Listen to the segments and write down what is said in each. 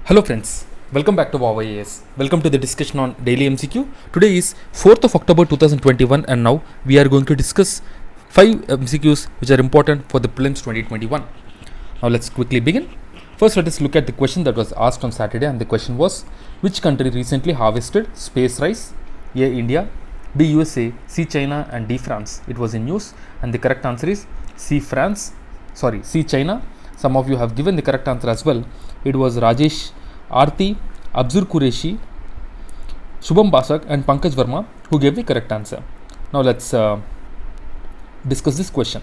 Hello friends, welcome back to Wow IAS. Welcome to the discussion on daily MCQ. Today is 4th of October 2021 and now we are going to discuss 5 MCQs which are important for the prelims 2021. Now let's quickly begin. First let us look at the question that was asked on Saturday, and the question was, which country recently harvested space rice? A. India, B. USA, C. China and D. France. It was in news and the correct answer is C. China. Some of you have given the correct answer as well. It was Rajesh, Aarti, Abzur Qureshi, Shubham Basak and Pankaj Verma who gave the correct answer. Now let's discuss this question.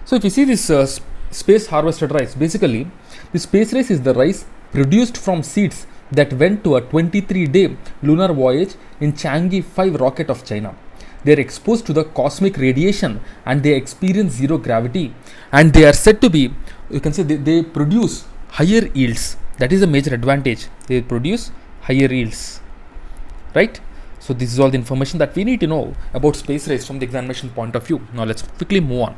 So if you see this space harvested rice, basically the space rice is the rice produced from seeds that went to a 23-day lunar voyage in Chang'e 5 rocket of China. They are exposed to the cosmic radiation and they experience zero gravity, and they are said to be, you can say, they produce higher yields. That is a major advantage. They produce higher yields, right? So this is all the information that we need to know about space race from the examination point of view. Now let's quickly move on.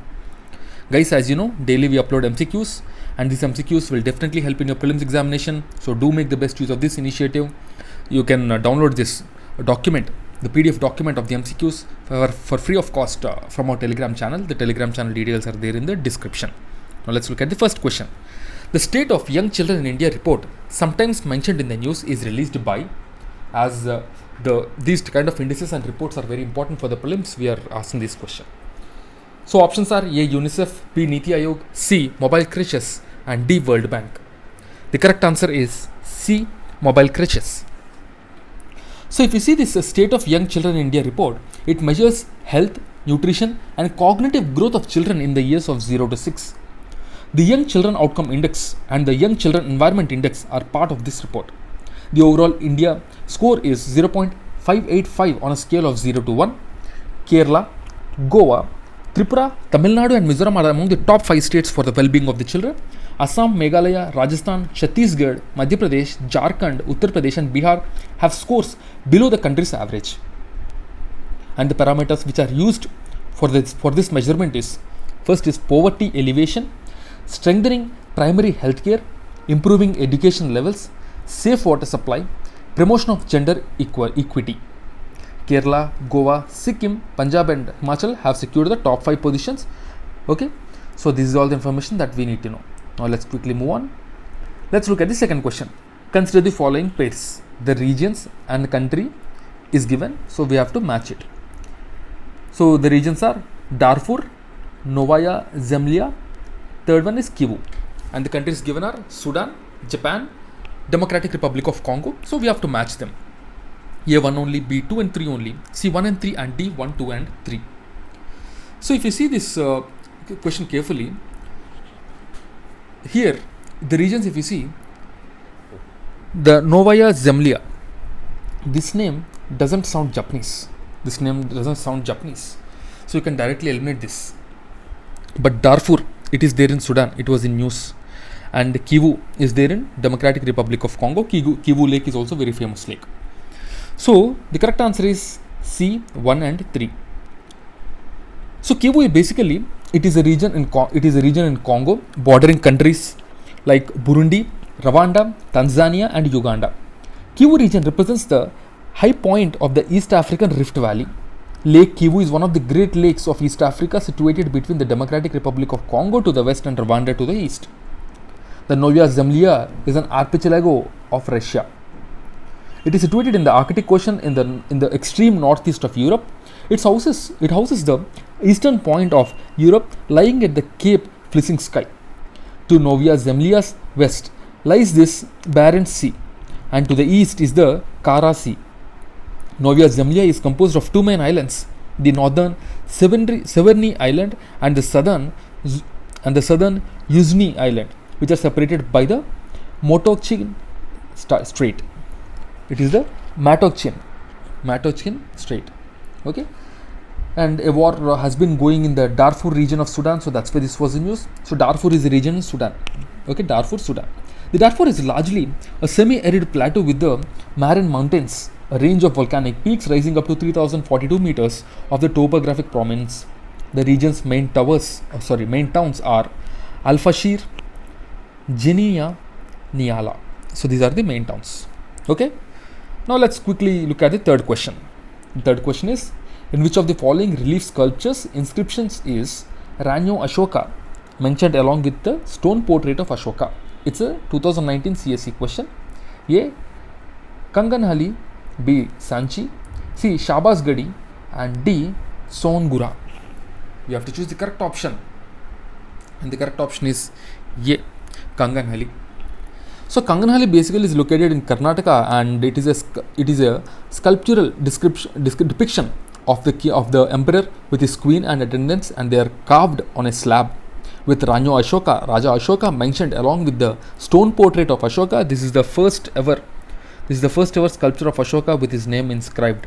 Guys, as you know, daily we upload MCQs and these MCQs will definitely help in your prelims examination. So do make the best use of this initiative. You can download this document, the PDF document of the MCQs for free of cost from our Telegram channel. The Telegram channel details are there in the description. Now let's look at the first question. The State of Young Children in India report, sometimes mentioned in the news, is released by, as these kind of indices and reports are very important for the prelims, we are asking this question. So options are A. UNICEF, B. Niti Aayog, C. Mobile Creches and D. World Bank. The correct answer is C. Mobile Creches. So if you see this State of Young Children in India report, it measures health, nutrition and cognitive growth of children in the years of 0 to 6. The Young Children Outcome Index and the Young Children Environment Index are part of this report. The overall India score is 0.585 on a scale of 0 to 1. Kerala, Goa, Tripura, Tamil Nadu and Mizoram are among the top 5 states for the well-being of the children. Assam, Meghalaya, Rajasthan, Chhattisgarh, Madhya Pradesh, Jharkhand, Uttar Pradesh and Bihar have scores below the country's average. And the parameters which are used for this measurement is, first is poverty elevation, strengthening primary health care, improving education levels, safe water supply, promotion of gender equity. Kerala, Goa, Sikkim, Punjab and Himachal have secured the top 5 positions. Okay, so this is all the information that we need to know. Now let's quickly move on. Let's look at the second question. Consider the following pairs. The regions and the country is given, so we have to match it. So the regions are Darfur, Novaya Zemlya, third one is Kivu, and the countries given are Sudan, Japan, Democratic Republic of Congo. So we have to match them. A1 only, B2 and 3 only, C1 and 3 and D1, 2 and 3. So if you see this question carefully, here the regions, if you see the Novaya Zemlya, this name doesn't sound Japanese. So you can directly eliminate this. But Darfur, it is there in Sudan, it was in news. And Kivu is there in Democratic Republic of Congo. Kivu Lake is also very famous lake. So the correct answer is C, 1 and 3. So Kivu basically, it is a region in Congo bordering countries like Burundi, Rwanda, Tanzania and Uganda. Kivu region represents the high point of the East African Rift Valley. Lake Kivu is one of the great lakes of East Africa, situated between the Democratic Republic of Congo to the west and Rwanda to the east. The Novaya Zemlya is an archipelago of Russia. It is situated in the Arctic Ocean in the extreme northeast of Europe. It houses the eastern point of Europe, lying at the Cape Fleecy Sky. To Novaya Zemlya's west lies this Barents Sea, and to the east is the Kara Sea. Novaya Zemlya is composed of 2 main islands, the northern Severny Island and the southern Yuzhny Island, which are separated by the Matokhin Strait. It is the Matokhin Strait. Okay, and a war has been going in the Darfur region of Sudan, so that's why this was in news. So Darfur is a region in Sudan. Okay, Darfur, Sudan. The Darfur is largely a semi-arid plateau with the Marin Mountains, a range of volcanic peaks rising up to 3042 meters of the topographic prominence. The region's main towns are Al Fashir, Jenia, Niala. So these are the main towns. Okay. Now let's quickly look at the third question. The third question is, in which of the following relief sculptures inscriptions is Ranyo Ashoka mentioned along with the stone portrait of Ashoka? It's a 2019 CSE question. A. Kanganhali, B. Sanchi, C. Shabas Gadi, and D. Songura. You have to choose the correct option, and the correct option is A. Kanganhali. So Kanganhali basically is located in Karnataka, and it is a sculptural depiction of the emperor with his queen and attendants, and they are carved on a slab with Raja Ashoka mentioned along with the stone portrait of Ashoka. This is the first ever sculpture of Ashoka with his name inscribed.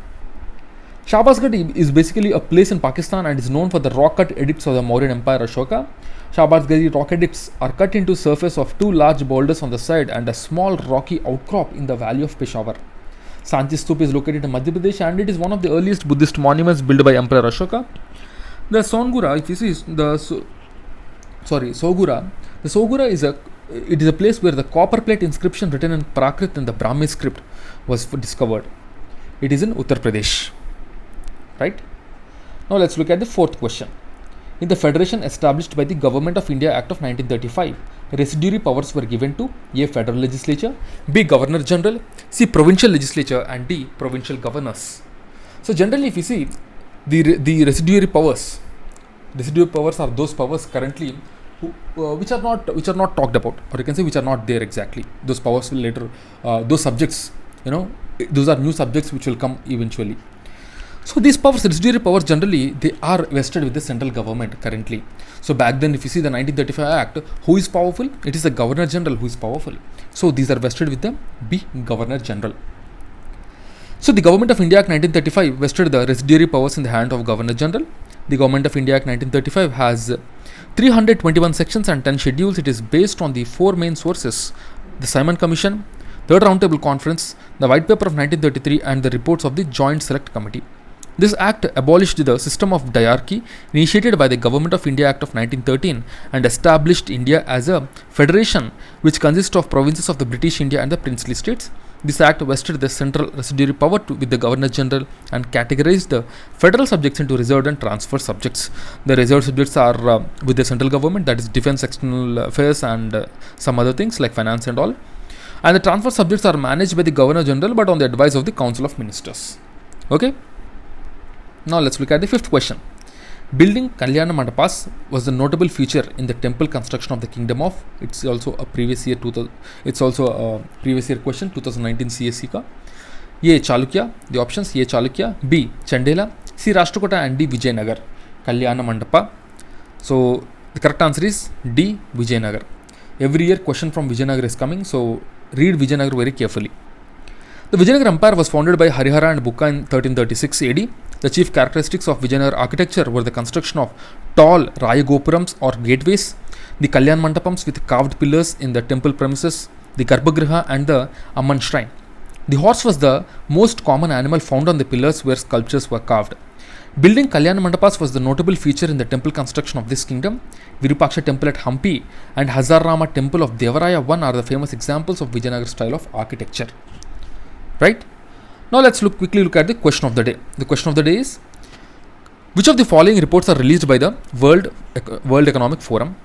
Shahbazgarh is basically a place in Pakistan and is known for the rock cut edicts of the Mauryan Empire Ashoka. Shahbazgarh rock edicts are cut into surface of two large boulders on the side and a small rocky outcrop in the valley of Peshawar. Sanchi Stupa is located in Madhya Pradesh, and it is one of the earliest Buddhist monuments built by Emperor Ashoka. The Songura, if you see Sogura is a place where the copper plate inscription written in Prakrit in the Brahmi script was discovered. It is in Uttar Pradesh. Right? Now let's look at the fourth question. In the federation established by the Government of India Act of 1935, residuary powers were given to A. Federal Legislature, B. Governor General, C. Provincial Legislature, and D. Provincial Governors. So generally, if you see the residuary powers are those powers currently which are not talked about, or you can say which are not there exactly. Those powers will later, those subjects, those are new subjects which will come eventually. So these powers, residuary powers, generally they are vested with the central government currently. So back then, if you see the 1935 Act, who is powerful? It is the Governor General who is powerful. So these are vested with the B. Governor General. So the Government of India Act 1935 vested the residuary powers in the hand of Governor General. The Government of India Act 1935 has 321 sections and 10 schedules. It is based on the four main sources: the Simon Commission, Third Roundtable Conference, the White Paper of 1933, and the reports of the Joint Select Committee. This act abolished the system of diarchy initiated by the Government of India Act of 1913 and established India as a federation which consists of provinces of the British India and the princely states. This act vested the central residuary power with the Governor General and categorized the federal subjects into reserved and transfer subjects. The reserved subjects are with the central government, that is defense, external affairs, and some other things like finance and all. And the transfer subjects are managed by the Governor General but on the advice of the Council of Ministers. Okay. Now let's look at the fifth question. Building Kalyana Mandapas was a notable feature in the temple construction of the Kingdom of. It's also a previous year question, 2019 CSE ka. A. Chalukya. The options: A. Chalukya, B. Chandela, C. Rashtrakuta, and D. Vijayanagar. Kalyana Mandapa. So the correct answer is D. Vijayanagar. Every year question from Vijayanagar is coming, so read Vijayanagar very carefully. The Vijayanagar Empire was founded by Harihara and Bukka in 1336 AD. The chief characteristics of Vijayanagar architecture were the construction of tall Rayagopurams or gateways, the Kalyan Mandapams with carved pillars in the temple premises, the Garbhagriha, and the Amman shrine. The horse was the most common animal found on the pillars where sculptures were carved. Building Kalyan Mandapas was the notable feature in the temple construction of this kingdom. Virupaksha temple at Hampi and Hazarama temple of Devaraya I are the famous examples of Vijayanagar style of architecture. Right? Now let's quickly look at the question of the day. The question of the day is, which of the following reports are released by the World Economic Forum?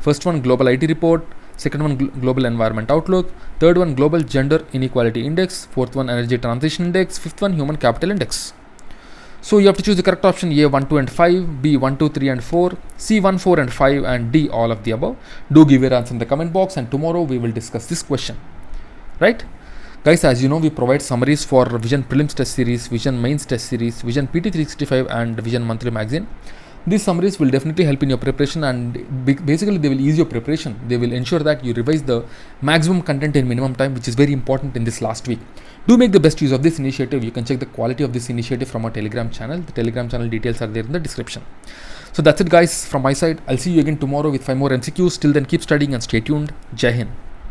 First one, Global IT Report. Second one, Global Environment Outlook. Third one, Global Gender Inequality Index. Fourth one, Energy Transition Index. Fifth one, Human Capital Index. So you have to choose the correct option: A 1, 2 and 5, B 1, 2, 3 and 4, C 1, 4 and 5, and D all of the above. Do give your answer in the comment box, and tomorrow we will discuss this question. Right? Guys, as you know, we provide summaries for Vision Prelims Test Series, Vision Mains Test Series, Vision PT 365, and Vision Monthly Magazine. These summaries will definitely help in your preparation, and basically they will ease your preparation. They will ensure that you revise the maximum content in minimum time, which is very important in this last week. Do make the best use of this initiative. You can check the quality of this initiative from our Telegram channel. The Telegram channel details are there in the description. So that's it, guys, from my side. I'll see you again tomorrow with 5 more MCQs. Till then, keep studying and stay tuned. Jai Hind.